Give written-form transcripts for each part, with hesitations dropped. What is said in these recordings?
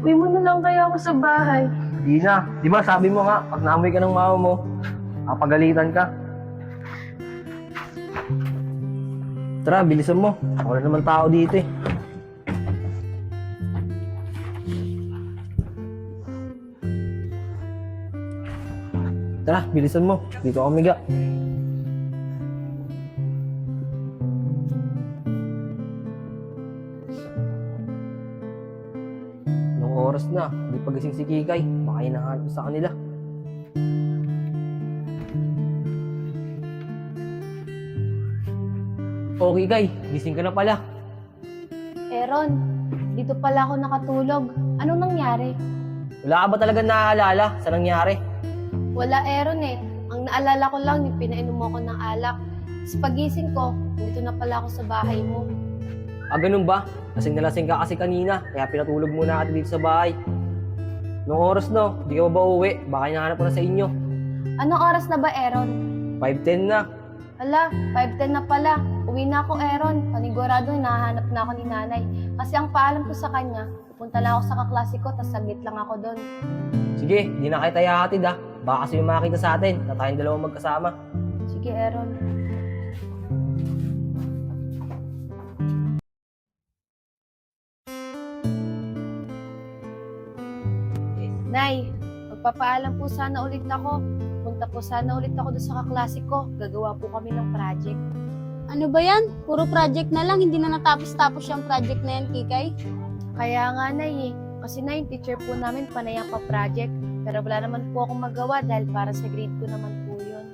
Uwi mo na lang kaya ako sa bahay. Di na. Di ba sabi mo nga, pag naamoy ka ng mama mo, kapagalitan ka. Tara, bilisan mo. Wala naman tao dito eh. Tara, bilisan mo. Dito ako miga. Anong oras na? Hindi pa gising si Kikay. Baka hinahanap ko sa kanila. O Kikay, gising ka na pala. Aaron, dito pala ako nakatulog. Anong nangyari? Wala ka ba talaga naaalala sa nangyari? Wala, Aaron eh. Ang naalala ko lang yung pinainom mo ko ng alak. Sa pagising ko, dito na pala ako sa bahay mo. Ah, ganun ba? Lasing na lasing ka kasi kanina, kaya pinatulog muna natin dito sa bahay. Nung oras no, di ka ba uuwi? Baka hinahanap ko na sa inyo. Anong oras na ba, Aaron? 5:10 na. Ala, 5:10 na pala. Uwi na ako, Aaron. Panigurado, hinahanap na ako ni nanay. Kasi ang paalam ko sa kanya, pupunta lang ako sa kaklase ko, tas saglit lang ako doon. Sige, di na kita ihahatid ah. Baka kasi may makita sa atin na tayong dalawang magkasama. Sige, Aaron. Nay, magpapaalam po sana ulit ako. Punta po sana ulit ako doon sa kaklase ko. Gagawa po kami ng project. Ano ba yan? Puro project na lang, hindi na natapos-tapos yung project na yan, Kikay. Kaya nga, Nay, kasi na yung teacher po namin panayang pa project. Pero wala naman po akong magawa dahil para sa grade ko naman po yun.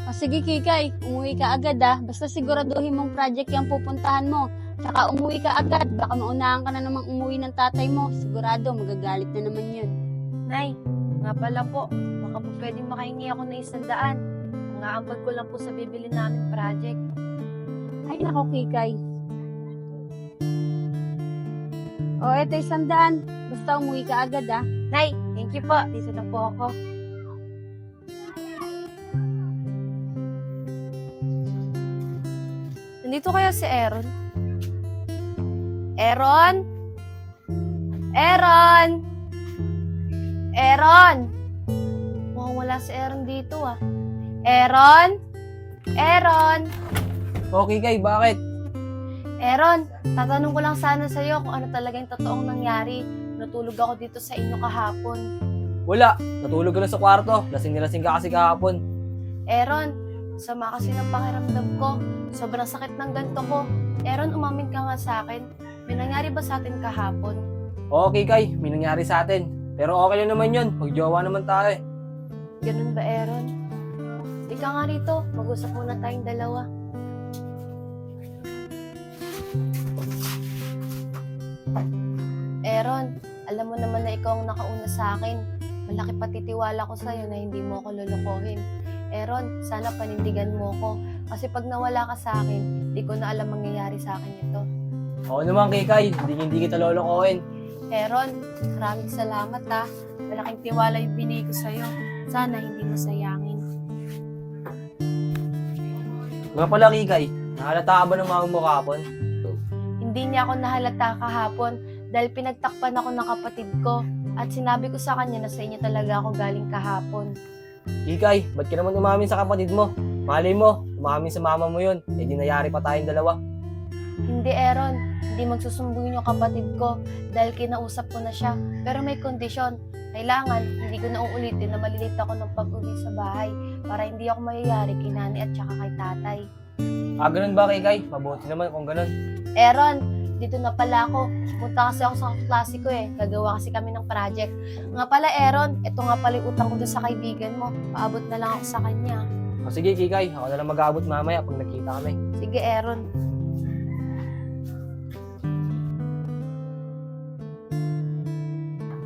O sige, Kikay, umuwi ka agad ah. Basta siguraduhin mong project yung pupuntahan mo. Tsaka umuwi ka agad, baka maunahan ka na namang umuwi ng tatay mo. Sigurado, magagalit na naman yun. Nay, nga pala po, baka po pwedeng makahingi ako ng 100. Ang aambag ko lang po sa bibili namin project. Ay, nako, Kikay. O, eto 100. Basta umuwi ka agad ah. Nay, thank you po. Dito na po ako. Nandito kaya si Aaron? Aaron? Aaron? Aaron? Mukhang wala si Aaron dito ah. Aaron? Aaron? Okay Kay, bakit? Aaron, tatanong ko lang sana sa'yo kung ano talaga yung totoong nangyari. Natulog ako dito sa inyo kahapon. Wala, natulog ka lang sa kwarto. Lasing na lasing ka kasi kahapon. Aaron, sama kasi ng pakiramdam ko. Sobrang sakit ng ganto ko. Aaron, umamin ka nga sa akin. May nangyari ba sa atin kahapon? Okay Kay, may nangyari sa atin. Pero okay lang naman yun, magjowa naman tayo eh. Ganun ba, Aaron? Di ka nga rito. Mag-usap muna tayong dalawa. Aaron, alam mo naman na ikaw ang nakauna sa akin. Malaki patitiwala ko sa'yo na hindi mo ako lulukohin. Aaron, sana panindigan mo ko. Kasi pag nawala ka sa akin, di ko na alam mangyayari sa akin ito. Oo naman Kay, hindi kita lolokohin. Aaron, maraming salamat ha. Malaking tiwala yung binigay ko sa'yo. Sana hindi mo sayangin. Nga pala Kay, nahalata ka ba ng mama mo kahapon? Hindi niya ako nahalata kahapon dahil pinagtakpan ako ng kapatid ko at sinabi ko sa kanya na sa inyo talaga ako galing kahapon. Kay, ba't ka naman umamin sa kapatid mo? Malay mo, umamin sa mama mo yun. Eh di nayari pa tayong dalawa. Hindi, Aaron. Hindi magsusumbong yung kapatid ko dahil kinausap ko na siya. Pero may kondisyon. Kailangan, hindi ko na uulitin na malilate ako ng pag-uwi sa bahay para hindi ako mayayari kay nani at saka kay tatay. Ah, ganun ba Kay? Mabuti naman kung ganun. Aaron, dito na pala ako. Punta kasi ako sa klase ko eh. Gagawa kasi kami ng project. Nga pala, Aaron, ito nga pala yung utang ko dun sa kaibigan mo. Paabot na lang ako sa kanya. O sige Kay, ako na lang mag-aabot mamaya pag nakita kami. Sige, Aaron.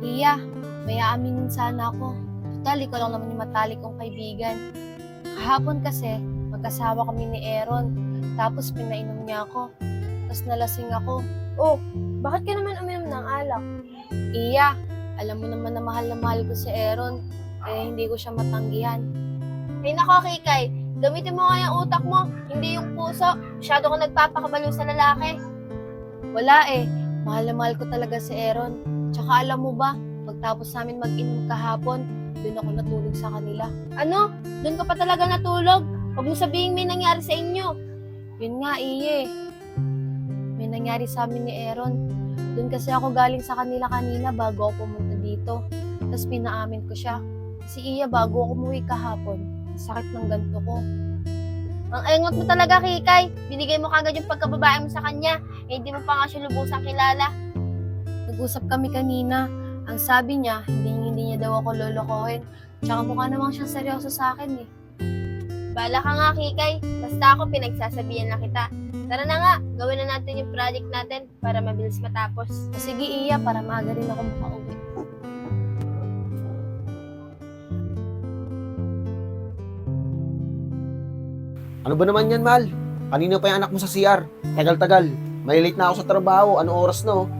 Iya, may aaminin sana ako. Total, ikaw lang naman yung matalik kong kaibigan. Kahapon kasi, mag-asawa kami ni Aaron. Tapos pinainom niya ako. Tapos nalasing ako. Oh, bakit ka naman uminom ng alak? Iya, alam mo naman na mahal ko si Aaron. Kaya hindi ko siya matanggihan. Ay nako, Kikay. Gamitin mo nga yung utak mo, hindi yung puso. Masyado ka nagpapakabaliw sa lalaki. Wala eh. Mahal na mahal ko talaga si Aaron. Tsaka alam mo ba, pagtapos namin mag-inom kahapon, doon ako natulog sa kanila. Ano? Doon ka pa talaga natulog? Huwag mo sabihin may nangyari sa inyo. Yun nga, Iye. May nangyari sa amin ni Aaron. Doon kasi ako galing sa kanila kanina bago ako pumunta dito. Tapos pinaamin ko siya. Si Iya, bago ako umuwi kahapon, sakit ng ganto ko. Ang engot mo talaga, Kikay. Binigay mo kagad yung pagkababae mo sa kanya. Eh, hindi mo pa nga siya lubusang kilala. Nag-usap kami kanina. Ang sabi niya, hindi niya daw ako lolokohin. Tsaka mukha namang siyang seryoso sa akin eh. Bala ka nga, Kikay. Basta ako, pinagsasabihan na kita. Tara na nga, gawin na natin yung project natin para mabilis matapos. O sige, Iya, para maaga rin ako makauwi. Ano ba naman yan, Mal? Kanina pa yung anak mo sa CR. Tagal-tagal. May late na ako sa trabaho. Anong oras na, oh?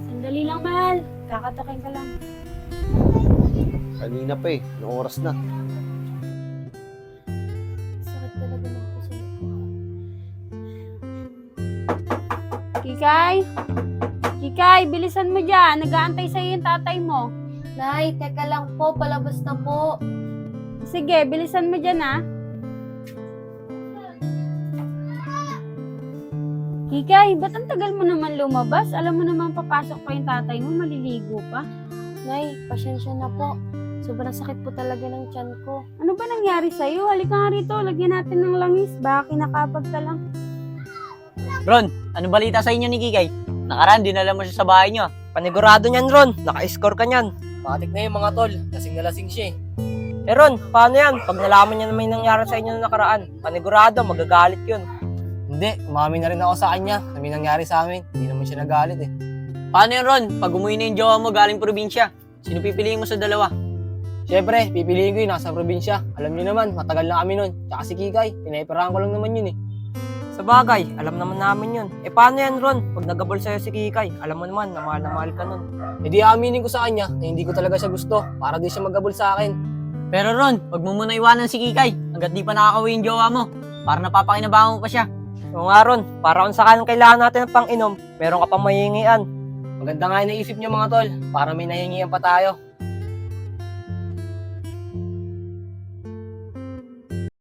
Sandali lang, mahal. Kakatakin ka lang. Kanina pa eh. Anong oras na? Sakit talaga ng puso ko. Kikay? Kikay, bilisan mo dyan. Nag-aantay sa'yo yung tatay mo. Nay, teka lang po, palabas na po. Sige, bilisan mo dyan, ha? Kikay, ba't ang tagal mo naman lumabas? Alam mo naman papasok pa yung tatay mo, maliligo pa. Nay, pasensya na po. Sobrang sakit po talaga ng tiyan ko. Ano ba nangyari sa'yo? Halika nga rito, lagyan natin ng langis. Baka kinakapag ka lang. Ron, ano balita sa inyo ni Kikay? Nakaraan, dinala mo siya sa bahay niyo. Panigurado niyan, Ron. Naka-score ka niyan. Matik na yung mga tol. Lasing na lasing siya eh. Ron, paano yan? Pag nalaman niya na may nangyari sa inyo na nakaraan, panigurado, magagalit yun. Hindi, umami na rin ako sa kanya na may nangyari sa amin. Hindi naman siya nagalit eh. Paano yun, Ron? Pag umuwi na yung jowa mo galing probinsya, sino pipiliin mo sa dalawa? Siyempre, pipiliin ko yung nasa probinsya. Alam niyo naman, matagal na kami nun. Tsaka si Kikay, pinaipirahan ko lang naman yun eh. Sa bagay, alam naman namin yun. Eh paano yan, Ron? Pag nagabol sa'yo si Kikay, alam mo naman na mahal ka nun. Eh di aminin ko sa kanya na hindi ko talaga siya gusto para di siya magabol sa akin. Pero Ron, wag mo muna iwanan si Kikay hanggat di pa nakakauwi yung jowa mo. Para napapakinabangan mo pa siya. Oo nga, Ron, para kung sakaling kailangan natin ng pang-inom, meron ka pang mahingian. Maganda nga yung naisip niyo mga tol, para may nahingian pa tayo.